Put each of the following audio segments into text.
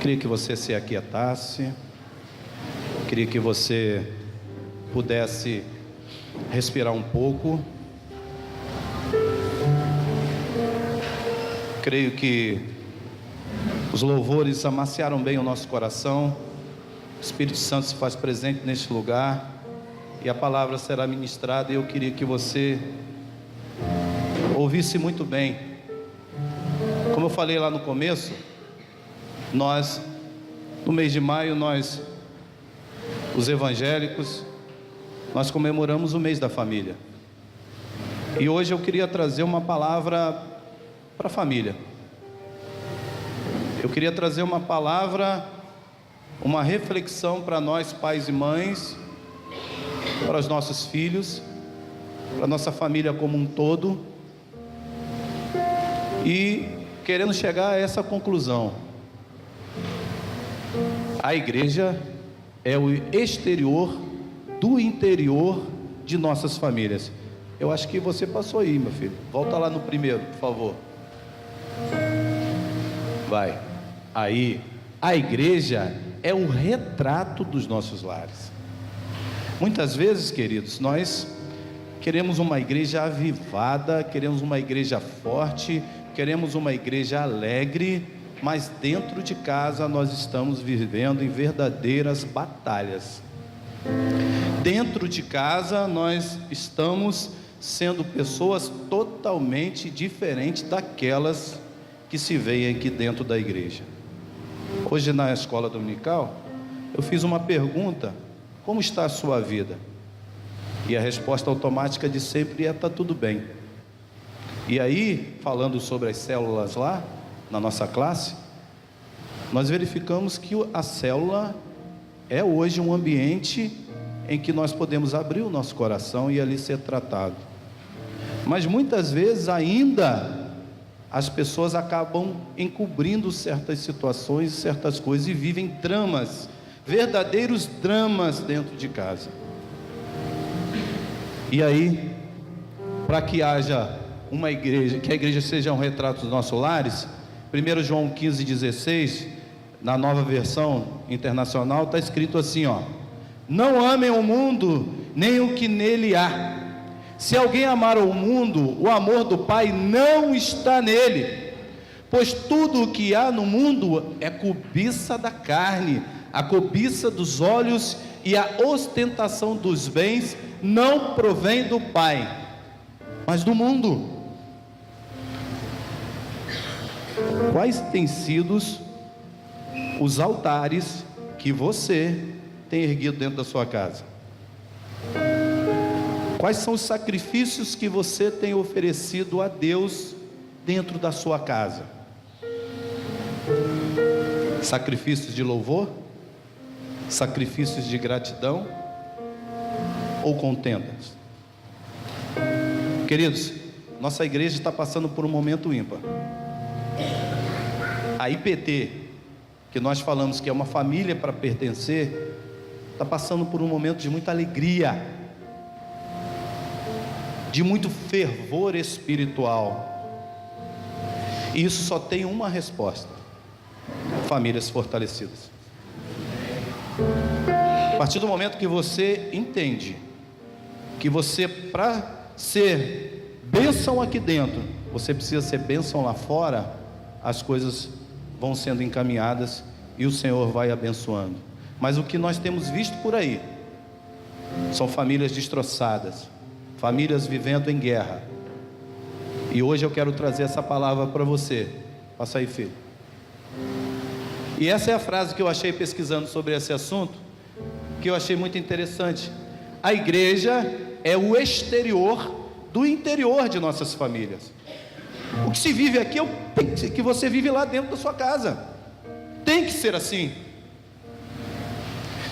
Queria que você se aquietasse. Queria que você pudesse respirar um pouco. Creio que os louvores amaciaram bem o nosso coração. O Espírito Santo se faz presente neste lugar e a palavra será ministrada. E eu queria que você ouvisse muito bem. Como eu falei lá no começo, nós, no mês de maio, os evangélicos, nós comemoramos o mês da família. E hoje eu queria trazer uma palavra para a família. Eu queria trazer uma palavra, uma reflexão para nós pais e mães, para os nossos filhos, para a nossa família como um todo, e querendo chegar a essa conclusão: a igreja é o exterior do interior de nossas famílias. Eu acho que você passou aí, meu filho. Volta lá no primeiro, por favor. Vai. Aí, a igreja é o retrato dos nossos lares. Muitas vezes, queridos, nós queremos uma igreja avivada, queremos uma igreja forte, queremos uma igreja alegre, mas dentro de casa nós estamos vivendo em verdadeiras batalhas. Dentro de casa nós estamos sendo pessoas totalmente diferentes daquelas que se veem aqui dentro da igreja. Hoje na escola dominical eu fiz uma pergunta: como está a sua vida? E a resposta automática de sempre é: está tudo bem. E aí, falando sobre as células lá na nossa classe, nós verificamos que a célula é hoje um ambiente em que nós podemos abrir o nosso coração e ali ser tratado. Mas muitas vezes ainda as pessoas acabam encobrindo certas situações, certas coisas, e vivem dramas, verdadeiros dramas dentro de casa. E aí, para que haja uma igreja, que a igreja seja um retrato dos nossos lares, 1 João 15,16, na nova versão internacional, está escrito assim, ó: não amem o mundo, nem o que nele há. Se alguém amar o mundo, o amor do Pai não está nele. Pois tudo o que há no mundo é cobiça da carne, a cobiça dos olhos e a ostentação dos bens, não provém do Pai, mas do mundo. Quais têm sido os altares que você tem erguido dentro da sua casa? Quais são os sacrifícios que você tem oferecido a Deus dentro da sua casa? Sacrifícios de louvor? Sacrifícios de gratidão? Ou contendas? Queridos, nossa igreja está passando por um momento ímpar. A IPT, que nós falamos que é uma família para pertencer, está passando por um momento de muita alegria, de muito fervor espiritual. E isso só tem uma resposta: famílias fortalecidas. A partir do momento que você entende que você, para ser bênção aqui dentro, você precisa ser bênção lá fora, as coisas vão sendo encaminhadas e o Senhor vai abençoando. Mas o que nós temos visto por aí são famílias destroçadas, famílias vivendo em guerra. E hoje eu quero trazer essa palavra para você. Passa aí, filho. E essa é a frase que eu achei pesquisando sobre esse assunto, que eu achei muito interessante. A igreja é o exterior do interior de nossas famílias. O que se vive aqui é o que você vive lá dentro da sua casa. Tem que ser assim.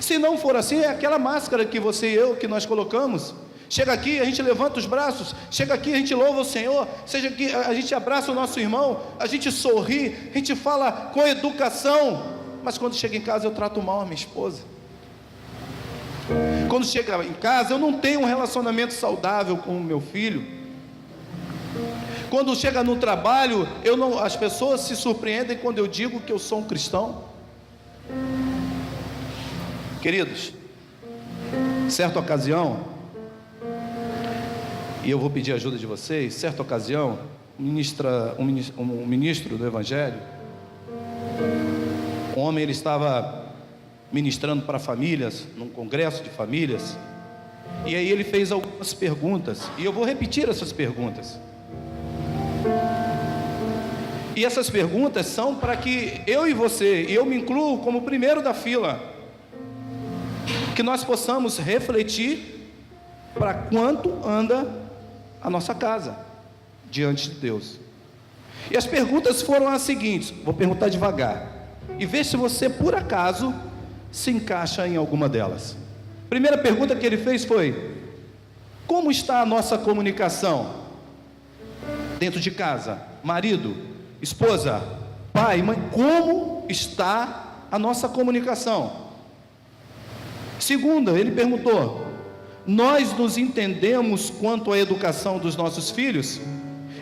Se não for assim, é aquela máscara que você e eu, que nós colocamos. Chega aqui, a gente levanta os braços. Chega aqui, a gente louva o Senhor. Seja aqui, a gente abraça o nosso irmão. A gente sorri, a gente fala com educação. Mas quando chega em casa, eu trato mal a minha esposa. Quando chega em casa, eu não tenho um relacionamento saudável com o meu filho. Quando chega no trabalho, as pessoas se surpreendem quando eu digo que eu sou um cristão. Queridos, certa ocasião, e eu vou pedir a ajuda de vocês, certa ocasião, um ministro do Evangelho, um homem, ele estava ministrando para famílias, num congresso de famílias, e aí ele fez algumas perguntas, e eu vou repetir essas perguntas. E essas perguntas são para que eu e você, e eu me incluo como o primeiro da fila, que nós possamos refletir para quanto anda a nossa casa diante de Deus. E as perguntas foram as seguintes, vou perguntar devagar, e ver se você por acaso se encaixa em alguma delas. Primeira pergunta que ele fez foi: como está a nossa comunicação dentro de casa? Marido, esposa, pai, mãe, como está a nossa comunicação? Segunda, ele perguntou: nós nos entendemos quanto à educação dos nossos filhos?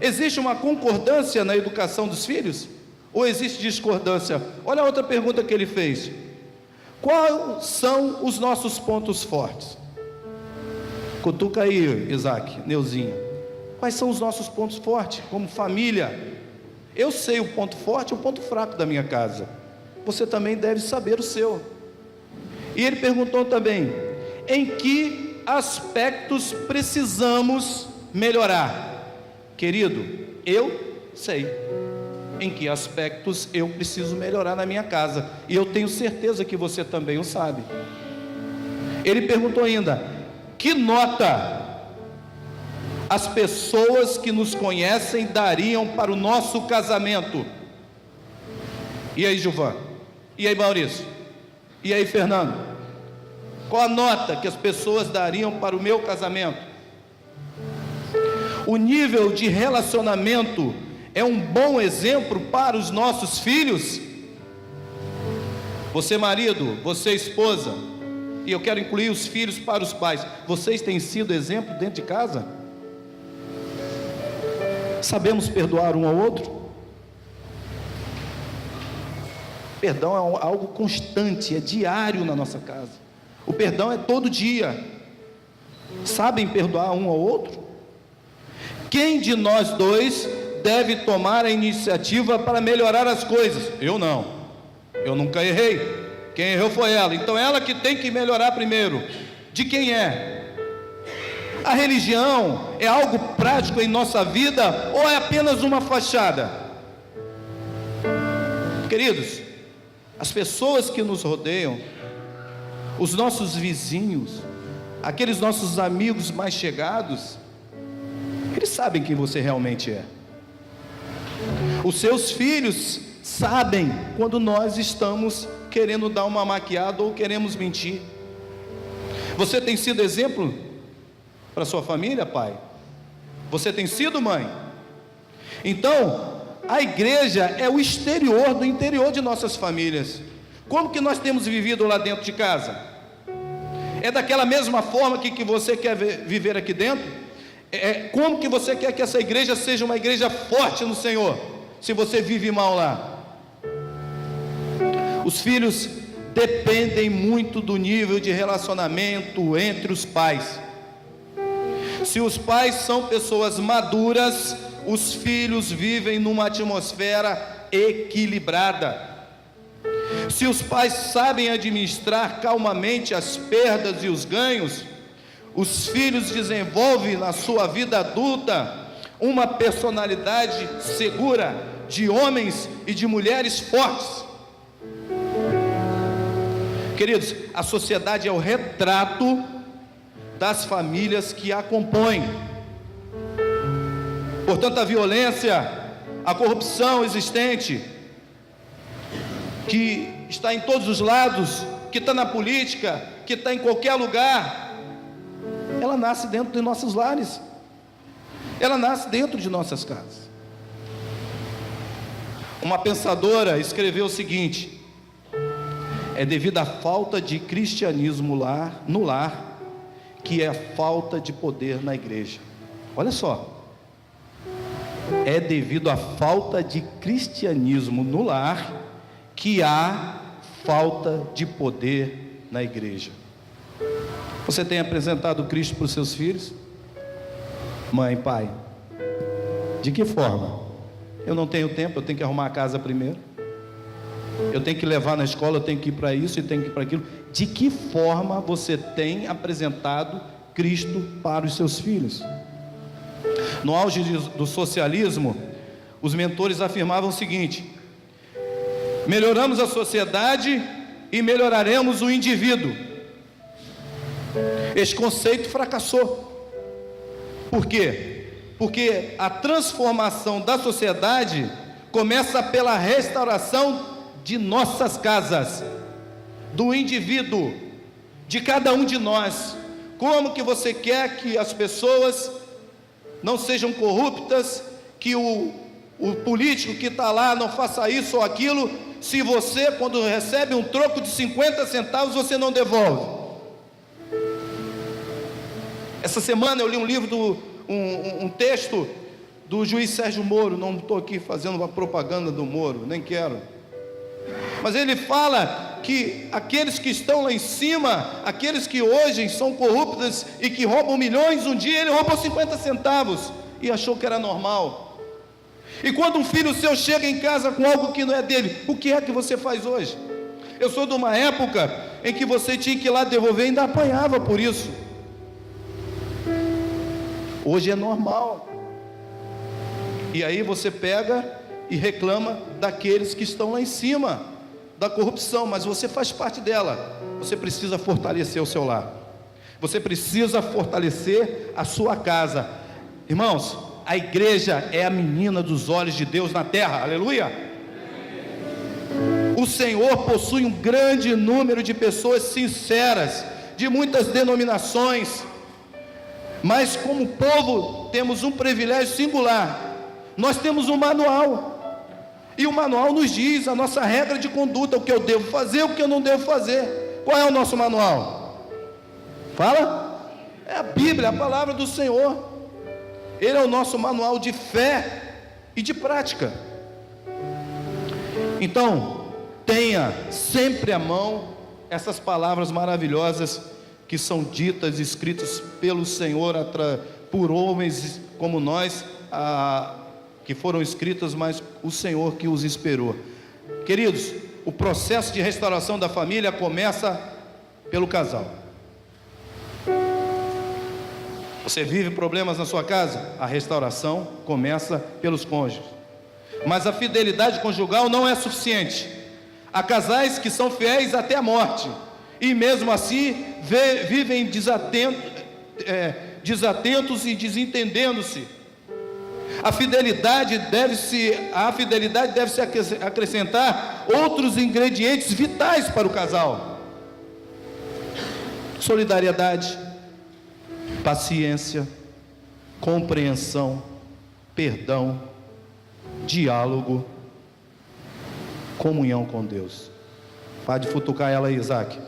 Existe uma concordância na educação dos filhos? Ou existe discordância? Olha a outra pergunta que ele fez: quais são os nossos pontos fortes? Cutuca aí, Isaac, Neuzinho. Quais são os nossos pontos fortes como família? Eu sei o ponto forte e o ponto fraco da minha casa. Você também deve saber o seu. E ele perguntou também: em que aspectos precisamos melhorar? Querido, eu sei em que aspectos eu preciso melhorar na minha casa, e eu tenho certeza que você também o sabe. Ele perguntou ainda: que nota as pessoas que nos conhecem dariam para o nosso casamento? E aí, Gilvan? E aí, Maurício? E aí, Fernando? Qual a nota que as pessoas dariam para o meu casamento? O nível de relacionamento é um bom exemplo para os nossos filhos? Você marido, você esposa, e eu quero incluir os filhos para os pais, vocês têm sido exemplo dentro de casa? Sabemos perdoar um ao outro? Perdão é algo constante, é diário na nossa casa. O perdão é todo dia. Sabem perdoar um ao outro? Quem de nós dois deve tomar a iniciativa para melhorar as coisas? Eu não. Eu nunca errei. Quem errou foi ela. Então ela que tem que melhorar primeiro. De quem é? A religião é algo prático em nossa vida ou é apenas uma fachada? Queridos, as pessoas que nos rodeiam, os nossos vizinhos, aqueles nossos amigos mais chegados, eles sabem quem você realmente é. Os seus filhos sabem quando nós estamos querendo dar uma maquiada ou queremos mentir. Você tem sido exemplo para sua família, pai? Você tem sido, mãe? Então, a igreja é o exterior do interior de nossas famílias. Como que nós temos vivido lá dentro de casa? É daquela mesma forma que você quer viver aqui dentro? Como que você quer que essa igreja seja uma igreja forte no Senhor, se você vive mal lá? Os filhos dependem muito do nível de relacionamento entre os pais. Se os pais são pessoas maduras, os filhos vivem numa atmosfera equilibrada. Se os pais sabem administrar calmamente as perdas e os ganhos, os filhos desenvolvem na sua vida adulta uma personalidade segura, de homens e de mulheres fortes. Queridos, a sociedade é o retrato das famílias que a compõem. Portanto, a violência, a corrupção existente, que está em todos os lados, que está na política, que está em qualquer lugar, ela nasce dentro de nossos lares, ela nasce dentro de nossas casas. Uma pensadora escreveu o seguinte: é devido à falta de cristianismo no lar, que é a falta de poder na igreja. Olha só, é devido à falta de cristianismo no lar, que há falta de poder na igreja. Você tem apresentado Cristo para os seus filhos? Mãe, pai, de que forma? Eu não tenho tempo, eu tenho que arrumar a casa primeiro, eu tenho que levar na escola, eu tenho que ir para isso e tenho que ir para aquilo. De que forma você tem apresentado Cristo para os seus filhos? No auge do socialismo, os mentores afirmavam o seguinte: melhoramos a sociedade e melhoraremos o indivíduo. Esse conceito fracassou. Por quê? Porque a transformação da sociedade começa pela restauração de nossas casas, do indivíduo, de cada um de nós. Como que você quer que as pessoas não sejam corruptas, que o político que está lá não faça isso ou aquilo, se você, quando recebe um troco de 50 centavos, você não devolve? Essa semana eu li um livro, um texto do juiz Sérgio Moro. Não estou aqui fazendo uma propaganda do Moro, nem quero, mas ele fala que aqueles que estão lá em cima, aqueles que hoje são corruptos e que roubam milhões, um dia ele roubou 50 centavos e achou que era normal. E quando um filho seu chega em casa com algo que não é dele, o que é que você faz hoje? Eu sou de uma época em que você tinha que ir lá devolver e ainda apanhava por isso. Hoje é normal. E aí você pega e reclama daqueles que estão lá em cima, da corrupção, mas você faz parte dela. Você precisa fortalecer o seu lar, você precisa fortalecer a sua casa. Irmãos, a igreja é a menina dos olhos de Deus na terra, aleluia. O Senhor possui um grande número de pessoas sinceras, de muitas denominações, mas como povo temos um privilégio singular. Nós temos um manual, e o manual nos diz a nossa regra de conduta, o que eu devo fazer, o que eu não devo fazer. Qual é o nosso manual? Fala? É a Bíblia, a palavra do Senhor. Ele é o nosso manual de fé e de prática. Então, tenha sempre à mão essas palavras maravilhosas que são ditas, escritas pelo Senhor, por homens como nós, que foram escritas, mas o Senhor que os inspirou. Queridos, o processo de restauração da família começa pelo casal. Você vive problemas na sua casa? A restauração começa pelos cônjuges. Mas a fidelidade conjugal não é suficiente. Há casais que são fiéis até a morte, e mesmo assim vivem desatentos e desentendendo-se. A fidelidade deve-se acrescentar outros ingredientes vitais para o casal: solidariedade, paciência, compreensão, perdão, diálogo, comunhão com Deus. Pode futucar ela aí, Isaac.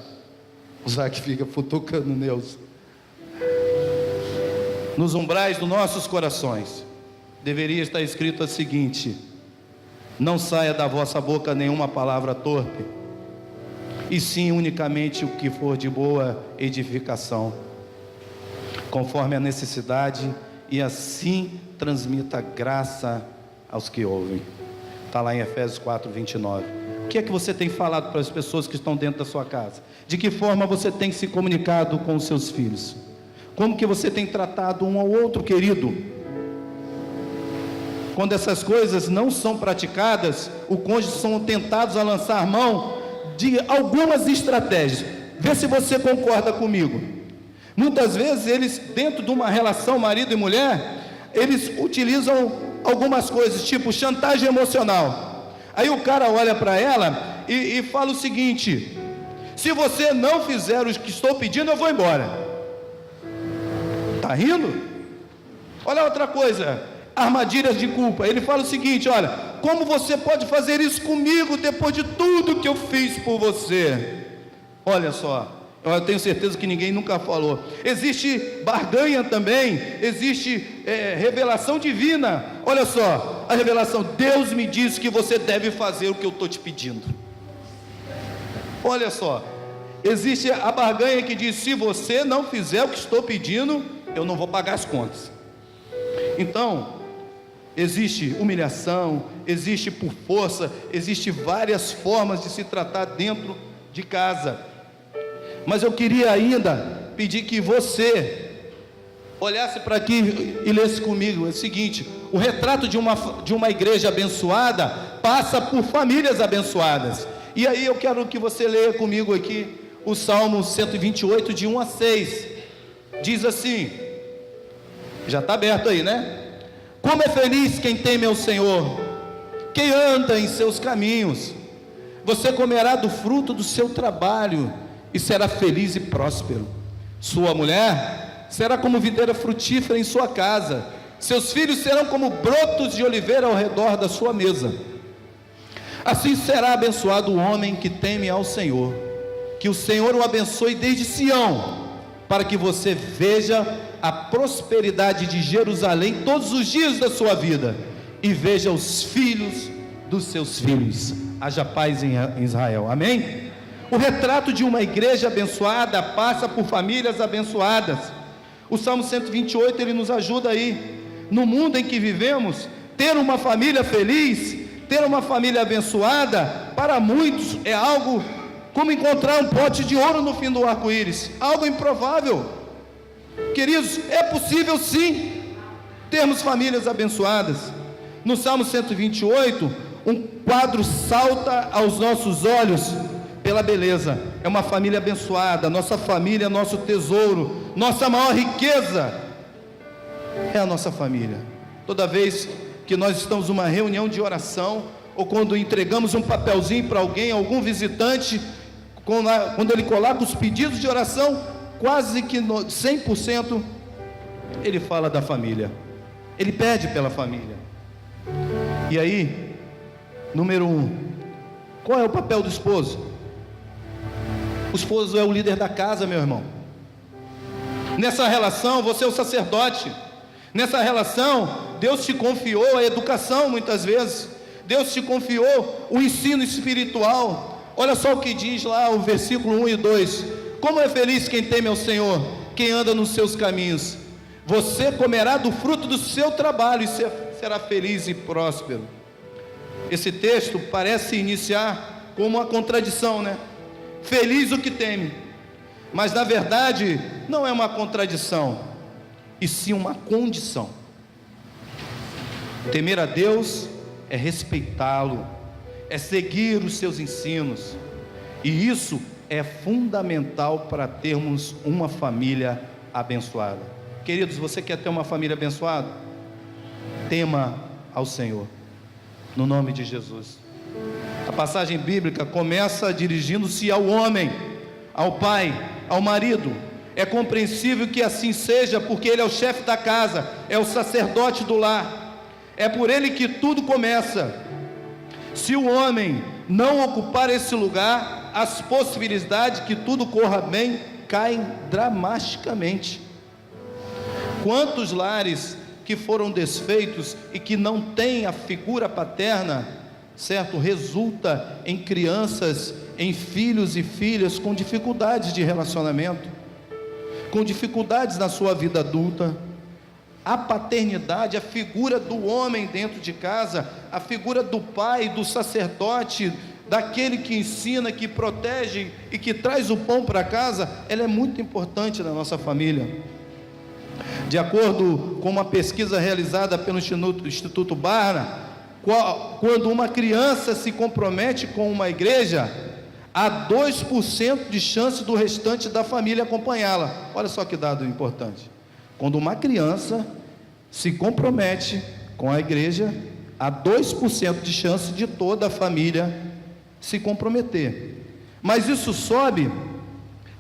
O Isaac fica futucando Neuza. Nos umbrais dos nossos corações deveria estar escrito o seguinte: não saia da vossa boca nenhuma palavra torpe, e sim unicamente o que for de boa edificação, conforme a necessidade, e assim transmita graça aos que ouvem. Está lá em Efésios 4:29. O que é que você tem falado para as pessoas que estão dentro da sua casa? De que forma você tem se comunicado com os seus filhos? Como que você tem tratado um ao outro, querido? Quando essas coisas não são praticadas, os cônjuges são tentados a lançar mão de algumas estratégias. Vê se você concorda comigo. Muitas vezes eles, dentro de uma relação marido e mulher, eles utilizam algumas coisas, tipo chantagem emocional. Aí o cara olha para ela e fala o seguinte: se você não fizer o que estou pedindo, eu vou embora. Está rindo? Olha outra coisa, armadilhas de culpa. Ele fala o seguinte: olha, como você pode fazer isso comigo depois de tudo que eu fiz por você? Olha só, eu tenho certeza que ninguém nunca falou. Existe barganha também, existe revelação divina. Olha só, a revelação: Deus me diz que você deve fazer o que eu estou te pedindo. Olha só, existe a barganha que diz: se você não fizer o que estou pedindo, eu não vou pagar as contas. Então, existe humilhação, existe por força, existe várias formas de se tratar dentro de casa. Mas eu queria ainda pedir que você olhasse para aqui e lesse comigo. É o seguinte: o retrato de uma igreja abençoada passa por famílias abençoadas. E aí eu quero que você leia comigo aqui o Salmo 128, de 1 a 6. Diz assim, já está aberto aí, né? Como é feliz quem teme ao Senhor, quem anda em seus caminhos. Você comerá do fruto do seu trabalho e será feliz e próspero. Sua mulher será como videira frutífera em sua casa, seus filhos serão como brotos de oliveira ao redor da sua mesa. Assim será abençoado o homem que teme ao Senhor. Que o Senhor o abençoe desde Sião, para que você veja a prosperidade de Jerusalém todos os dias da sua vida, e veja os filhos dos seus filhos. Haja paz em Israel, amém? O retrato de uma igreja abençoada passa por famílias abençoadas. O Salmo 128, ele nos ajuda aí. No mundo em que vivemos, ter uma família feliz, ter uma família abençoada, para muitos é algo como encontrar um pote de ouro no fim do arco-íris, algo improvável. Queridos, é possível sim termos famílias abençoadas. No Salmo 128, um quadro salta aos nossos olhos pela beleza. É uma família abençoada. Nossa família é nosso tesouro, nossa maior riqueza é a nossa família. Toda vez que nós estamos numa reunião de oração, ou quando entregamos um papelzinho para alguém, algum visitante, quando ele coloca os pedidos de oração, quase que 100% ele fala da família, ele pede pela família. E aí, número 1, qual é o papel do esposo? O esposo é o líder da casa, meu irmão. Nessa relação, você é o sacerdote. Nessa relação, Deus te confiou a educação muitas vezes. Deus te confiou o ensino espiritual. Olha só o que diz lá o versículo 1 e 2. Como é feliz quem teme ao Senhor, quem anda nos seus caminhos. Você comerá do fruto do seu trabalho e será feliz e próspero. Esse texto parece iniciar como uma contradição, né? Feliz o que teme. Mas na verdade, não é uma contradição, e sim uma condição. Temer a Deus é respeitá-lo, é seguir os seus ensinos, e isso é fundamental para termos uma família abençoada. Queridos, você quer ter uma família abençoada? Tema ao Senhor, no nome de Jesus. A passagem bíblica começa dirigindo-se ao homem, ao pai, ao marido. É compreensível que assim seja, porque ele é o chefe da casa, é o sacerdote do lar. É por ele que tudo começa. Se o homem não ocupar esse lugar, as possibilidades que tudo corra bem caem dramaticamente. Quantos lares que foram desfeitos e que não têm a figura paterna, certo? Resulta em crianças, em filhos e filhas com dificuldades de relacionamento, com dificuldades na sua vida adulta. A paternidade, a figura do homem dentro de casa, a figura do pai, do sacerdote, daquele que ensina, que protege e que traz o pão para casa, ela é muito importante na nossa família. De acordo com uma pesquisa realizada pelo Instituto Barna, quando uma criança se compromete com uma igreja, há 2% de chance do restante da família acompanhá-la. Olha só que dado importante. Quando uma criança se compromete com a igreja, há 2% de chance de toda a família se comprometer. Mas isso sobe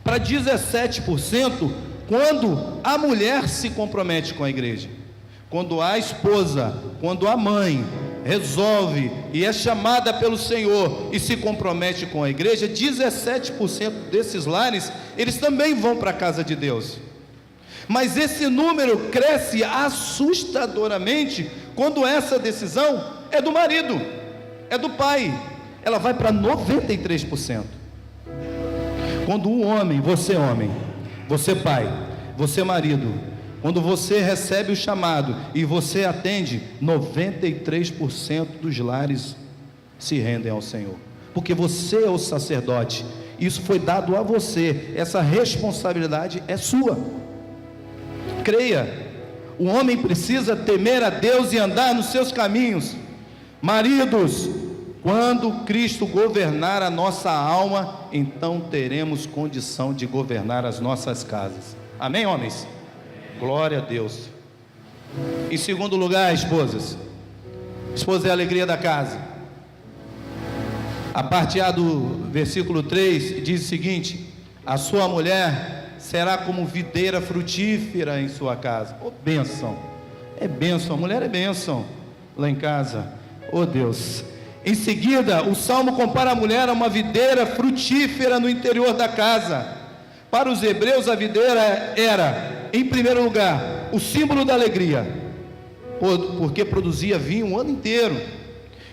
para 17% quando a mulher se compromete com a igreja. Quando a esposa, quando a mãe resolve e é chamada pelo Senhor e se compromete com a igreja, 17% desses lares, eles também vão para a casa de Deus. Mas esse número cresce assustadoramente quando essa decisão é do marido, é do pai. Ela vai para 93%. Quando o homem, você pai, você marido, quando você recebe o chamado e você atende, 93% dos lares se rendem ao Senhor, porque você é o sacerdote. Isso foi dado a você, essa responsabilidade é sua. Creia, o homem precisa temer a Deus e andar nos seus caminhos. Maridos, quando Cristo governar a nossa alma, então teremos condição de governar as nossas casas. Amém, homens? Glória a Deus. Em segundo lugar, esposas. Esposa é a alegria da casa. A parte A do versículo 3 diz o seguinte: a sua mulher será como videira frutífera em sua casa. Oh, bênção, é bênção, a mulher é bênção lá em casa, oh Deus. Em seguida, o Salmo compara a mulher a uma videira frutífera no interior da casa. Para os hebreus, a videira era, em primeiro lugar, o símbolo da alegria, porque produzia vinho o ano inteiro.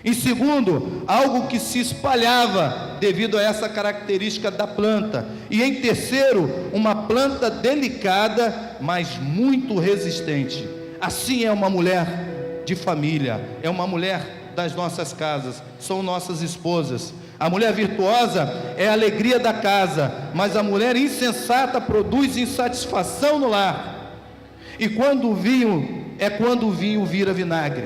Em segundo, algo que se espalhava devido a essa característica da planta. E em terceiro, uma planta delicada, mas muito resistente. Assim é uma mulher de família, é uma mulher das nossas casas, são nossas esposas. A mulher virtuosa é a alegria da casa, mas a mulher insensata produz insatisfação no lar. E quando o vinho vira vinagre.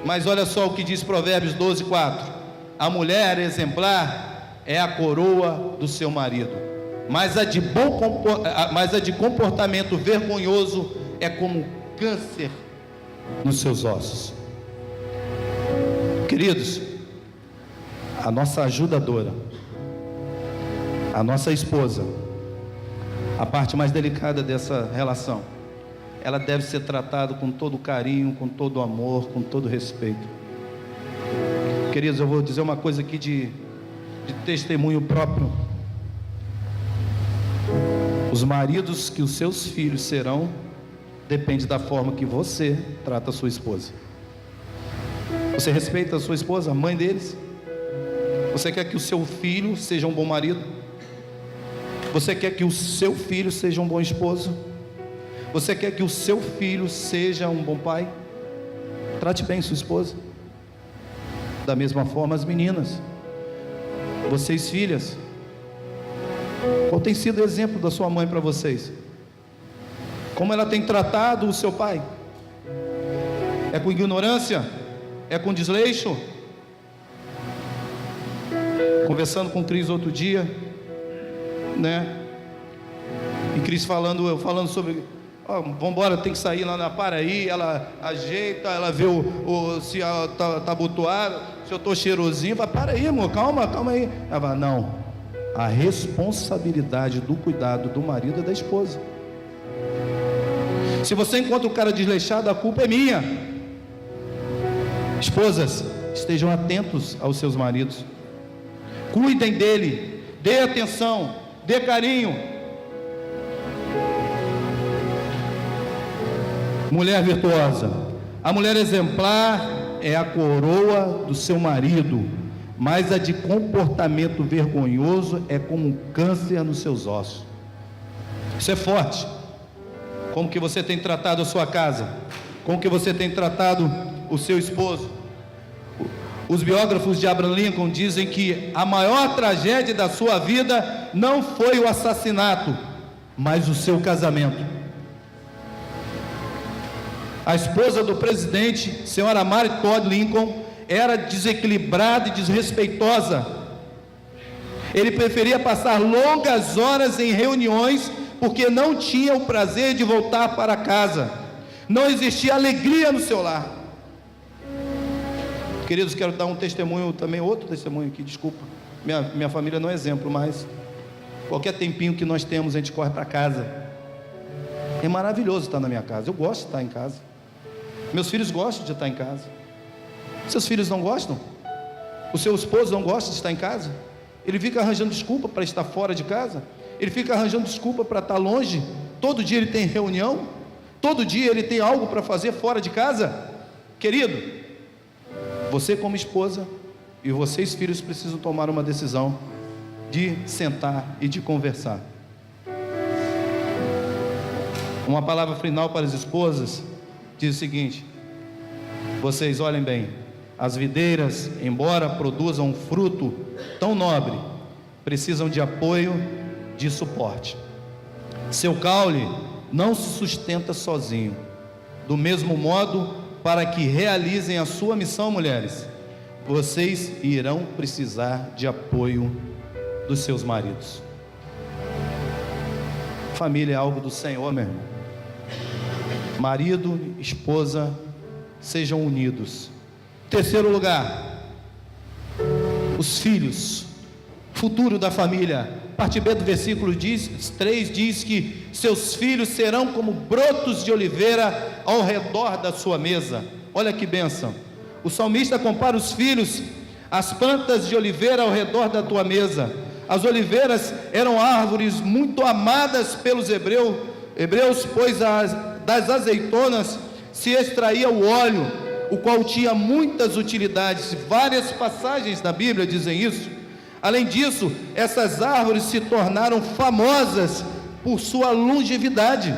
Mas olha só o que diz Provérbios 12:4: a mulher exemplar é a coroa do seu marido, mas a de comportamento vergonhoso é como câncer nos seus ossos. Queridos, a nossa ajudadora, a nossa esposa, a parte mais delicada dessa relação, ela deve ser tratada com todo carinho, com todo amor, com todo respeito. Queridos, eu vou dizer uma coisa aqui de testemunho próprio. Os maridos que os seus filhos serão, depende da forma que você trata a sua esposa. Você respeita a sua esposa, a mãe deles? Você quer que o seu filho seja um bom marido? Você quer que o seu filho seja um bom esposo? Você quer que o seu filho seja um bom pai? Trate bem sua esposa. Da mesma forma as meninas. Vocês filhas, qual tem sido o exemplo da sua mãe para vocês? Como ela tem tratado o seu pai? É com ignorância? É com desleixo? Conversando com o Cris outro dia, né? E Cris falando sobre, vamos embora, tem que sair lá na Paraí. Ela ajeita, ela vê se tá abotoado, se eu estou cheirosinho. Fala, para aí, amor, calma aí. Ela fala, não, a responsabilidade do cuidado do marido é da esposa. Se você encontra o cara desleixado, a culpa é minha. Esposas, estejam atentos aos seus maridos, cuidem dele, dê atenção, dê carinho. Mulher virtuosa, a mulher exemplar é a coroa do seu marido, mas a de comportamento vergonhoso é como um câncer nos seus ossos. Isso é forte. Como que você tem tratado a sua casa? Como que você tem tratado o seu esposo? Os biógrafos de Abraham Lincoln dizem que a maior tragédia da sua vida não foi o assassinato, mas o seu casamento. A esposa do presidente, senhora Mary Todd Lincoln, era desequilibrada e desrespeitosa. Ele preferia passar longas horas em reuniões, porque não tinha o prazer de voltar para casa. Não existia alegria no seu lar. Queridos, quero dar um testemunho também, outro testemunho aqui, desculpa. Minha família não é exemplo, mas qualquer tempinho que nós temos, a gente corre para casa. É maravilhoso estar na minha casa. Eu gosto de estar em casa. Meus filhos gostam de estar em casa. Seus filhos não gostam? O seu esposo não gosta de estar em casa? Ele fica arranjando desculpa para estar fora de casa? Ele fica arranjando desculpa para estar longe? Todo dia ele tem reunião? Todo dia ele tem algo para fazer fora de casa? Querido, você como esposa e vocês filhos precisam tomar uma decisão. de sentar e de conversar. Uma palavra final para as esposas diz o seguinte: vocês olhem bem, as videiras, embora produzam um fruto tão nobre, precisam de apoio, de suporte. Seu caule não se sustenta sozinho. Do mesmo modo, para que realizem a sua missão, mulheres, vocês irão precisar de apoio dos seus maridos. Família é algo do Senhor, meu irmão. Marido, esposa, sejam unidos. Terceiro lugar, os filhos, futuro da família. Parte B do versículo 3 diz que seus filhos serão como brotos de oliveira ao redor da sua mesa. Olha que bênção. O salmista compara os filhos às plantas de oliveira ao redor da tua mesa. As oliveiras eram árvores muito amadas pelos hebreus, pois das azeitonas se extraía o óleo, o qual tinha muitas utilidades. Várias passagens da Bíblia dizem isso. Além disso, essas árvores se tornaram famosas por sua longevidade.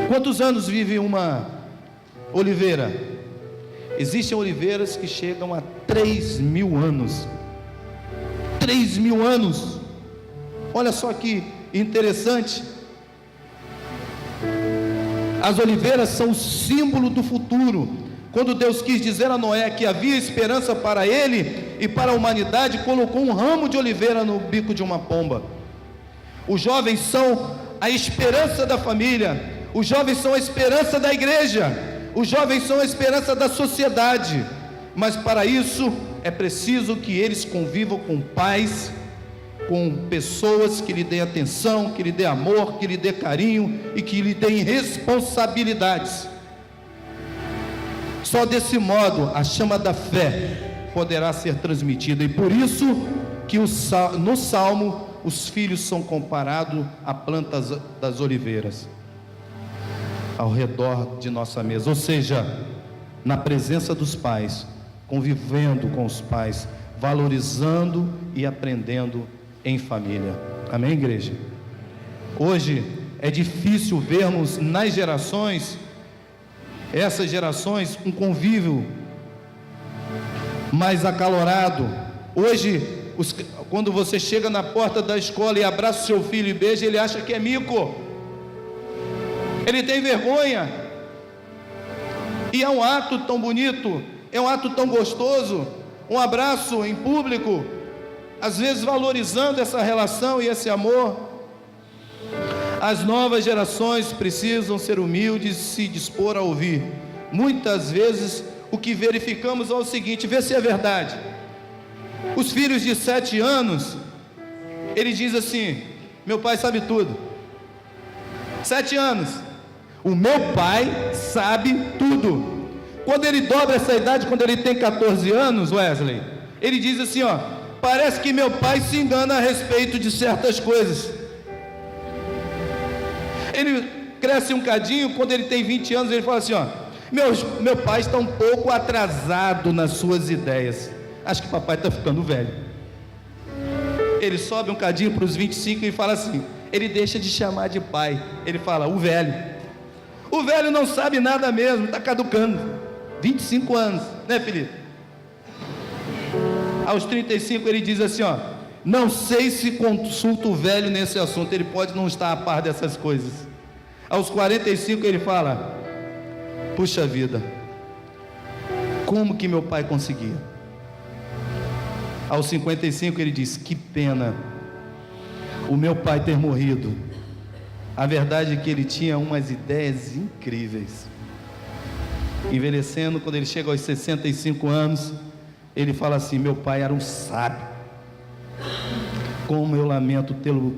Quantos anos vive uma oliveira? Existem oliveiras que chegam a 3.000 anos. 3.000 anos. Olha só que interessante. As oliveiras são o símbolo do futuro. Quando Deus quis dizer a Noé que havia esperança para ele e para a humanidade, colocou um ramo de oliveira no bico de uma pomba. Os jovens são a esperança da família, os jovens são a esperança da igreja, os jovens são a esperança da sociedade, mas para isso é preciso que eles convivam com pais, com pessoas que lhe deem atenção, que lhe dê amor, que lhe dê carinho e que lhe deem responsabilidades. Só desse modo a chama da fé poderá ser transmitida, e por isso que no Salmo os filhos são comparados a plantas das oliveiras ao redor de nossa mesa, ou seja, na presença dos pais, convivendo com os pais, valorizando e aprendendo em família. Amém, igreja? Hoje é difícil vermos nas gerações, essas gerações, um convívio mais acalorado. Hoje, quando você chega na porta da escola e abraça o seu filho e beija, ele acha que é mico, ele tem vergonha. E é um ato tão bonito, é um ato tão gostoso, um abraço em público, às vezes valorizando essa relação e esse amor. As novas gerações precisam ser humildes e se dispor a ouvir. Muitas vezes o que verificamos é o seguinte, vê se é verdade. Os filhos de 7 anos, ele diz assim: meu pai sabe tudo. 7 anos, o meu pai sabe tudo. Quando ele dobra essa idade, quando ele tem 14 anos, Wesley, ele diz assim, ó: parece que meu pai se engana a respeito de certas coisas. Ele cresce um cadinho, quando ele tem 20 anos, ele fala assim, ó: meu pai está um pouco atrasado nas suas ideias, acho que papai está ficando velho. Ele sobe um cadinho para os 25 e fala assim, ele deixa de chamar de pai, ele fala: o velho não sabe nada mesmo, está caducando. 25 anos, né, Felipe? Aos 35 ele diz assim, ó: não sei se consulta o velho nesse assunto, ele pode não estar a par dessas coisas. Aos 45 ele fala: puxa vida, como que meu pai conseguia? Aos 55 ele diz: que pena o meu pai ter morrido. A verdade é que ele tinha umas ideias incríveis. Envelhecendo, quando ele chega aos 65 anos, ele fala assim: meu pai era um sábio. Como eu lamento tê-lo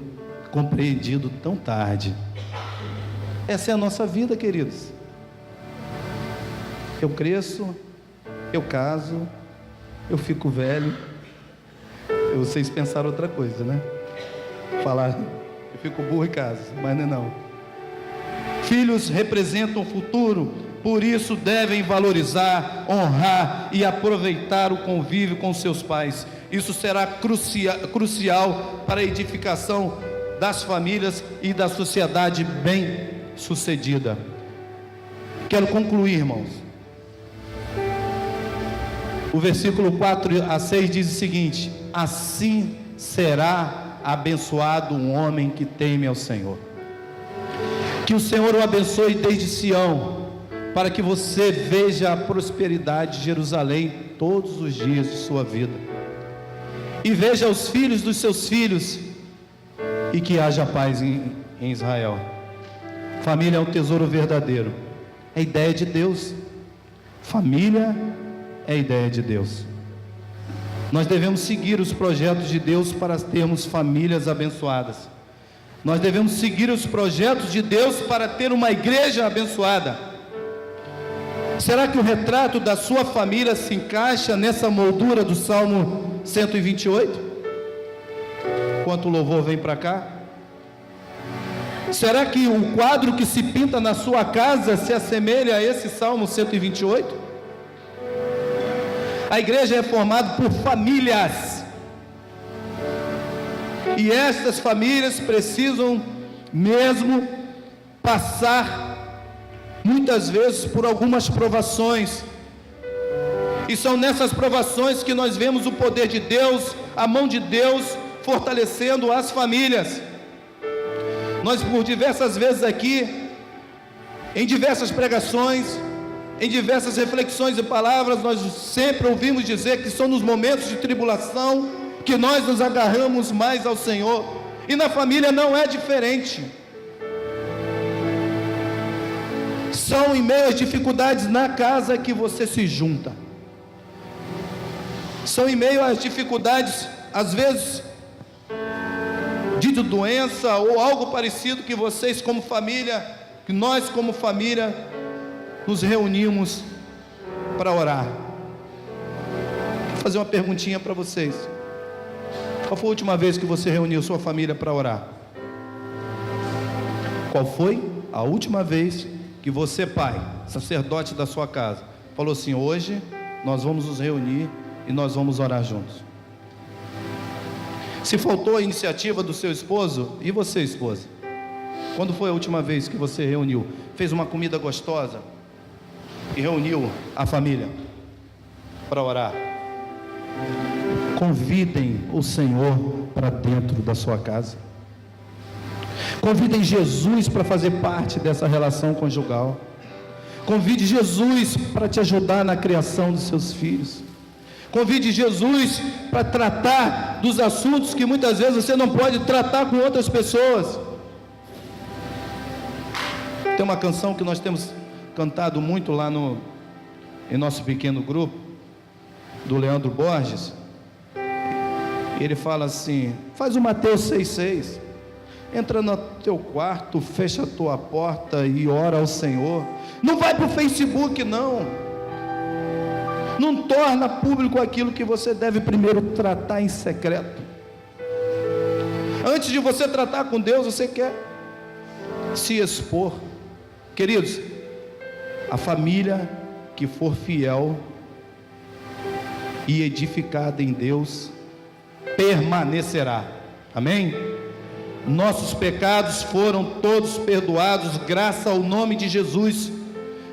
compreendido tão tarde. Essa é a nossa vida, queridos. Eu cresço, eu caso, eu fico velho. Vocês pensaram outra coisa, né? Falar, eu fico burro e caso, mas não é não. Filhos representam o futuro por isso devem valorizar, honrar e aproveitar o convívio com seus pais. Isso será crucial para a edificação das famílias e da sociedade bem-sucedida. Quero concluir, irmãos. O versículo 4 a 6 diz o seguinte: assim será abençoado um homem que teme ao Senhor. Que o Senhor o abençoe desde Sião, para que você veja a prosperidade de Jerusalém todos os dias de sua vida, e veja os filhos dos seus filhos, e que haja paz em Israel. Família é um tesouro verdadeiro, é a ideia de Deus. Família é a ideia de Deus. Nós devemos seguir os projetos de Deus para termos famílias abençoadas. Nós devemos seguir os projetos de Deus para ter uma igreja abençoada. Será que o retrato da sua família se encaixa nessa moldura do Salmo 128? Enquanto o louvor vem para cá. Será que o quadro que se pinta na sua casa se assemelha a esse Salmo 128? A igreja é formada por famílias, e estas famílias precisam mesmo passar muitas vezes por algumas provações, e são nessas provações que nós vemos o poder de Deus, a mão de Deus fortalecendo as famílias. Nós por diversas vezes aqui, em diversas pregações, em diversas reflexões e palavras, nós sempre ouvimos dizer que são nos momentos de tribulação que nós nos agarramos mais ao Senhor, e na família não é diferente. São em meio às dificuldades na casa que você se junta, são em meio às dificuldades, às vezes de doença ou algo parecido, que vocês como família, que nós como família nos reunimos para orar. Vou fazer uma perguntinha para vocês. Qual foi a última vez que você reuniu sua família para orar? Qual foi a última vez que você, pai, sacerdote da sua casa, falou assim: hoje nós vamos nos reunir e nós vamos orar juntos? Se faltou a iniciativa do seu esposo, e você, esposa? Quando foi a última vez que você reuniu, fez uma comida gostosa e reuniu a família para orar? Convidem o Senhor para dentro da sua casa. Convidem Jesus para fazer parte dessa relação conjugal. Convide Jesus para te ajudar na criação dos seus filhos. Convide Jesus para tratar dos assuntos que muitas vezes você não pode tratar com outras pessoas. Tem uma canção que nós temos cantado muito lá em nosso pequeno grupo, do Leandro Borges. Ele fala assim: faz o Mateus 6,6, entra no teu quarto, fecha a tua porta e ora ao Senhor. Não vai para o Facebook, não torna público aquilo que você deve primeiro tratar em secreto. Antes de você tratar com Deus, você quer se expor. Queridos, a família que for fiel e edificada em Deus permanecerá. Amém? Nossos pecados foram todos perdoados graças ao nome de Jesus.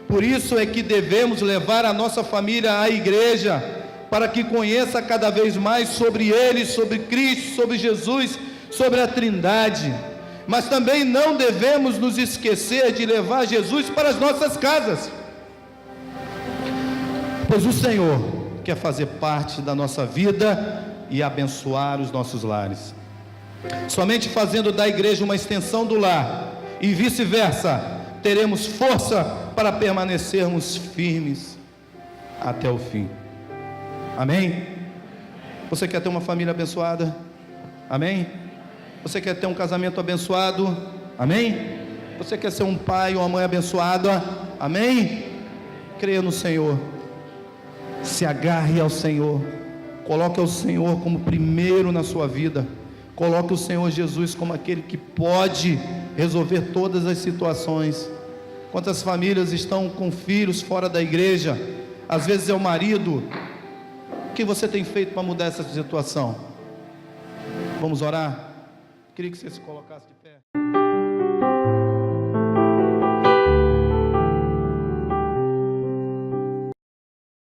Por isso é que devemos levar a nossa família à igreja, para que conheça cada vez mais sobre Ele, sobre Cristo, sobre Jesus, sobre a Trindade. Mas também não devemos nos esquecer de levar Jesus para as nossas casas, pois o Senhor quer fazer parte da nossa vida e abençoar os nossos lares. Somente fazendo da igreja uma extensão do lar, e vice-versa, teremos força para permanecermos firmes até o fim. Amém? Você quer ter uma família abençoada? Amém? Você quer ter um casamento abençoado? Amém? Você quer ser um pai ou uma mãe abençoada? Amém? Creia no Senhor, se agarre ao Senhor, coloque o Senhor como primeiro na sua vida, coloque o Senhor Jesus como aquele que pode resolver todas as situações, Quantas famílias estão com filhos fora da igreja? Às vezes é o marido. O que você tem feito para mudar essa situação? Vamos orar? Queria que você se colocasse de pé.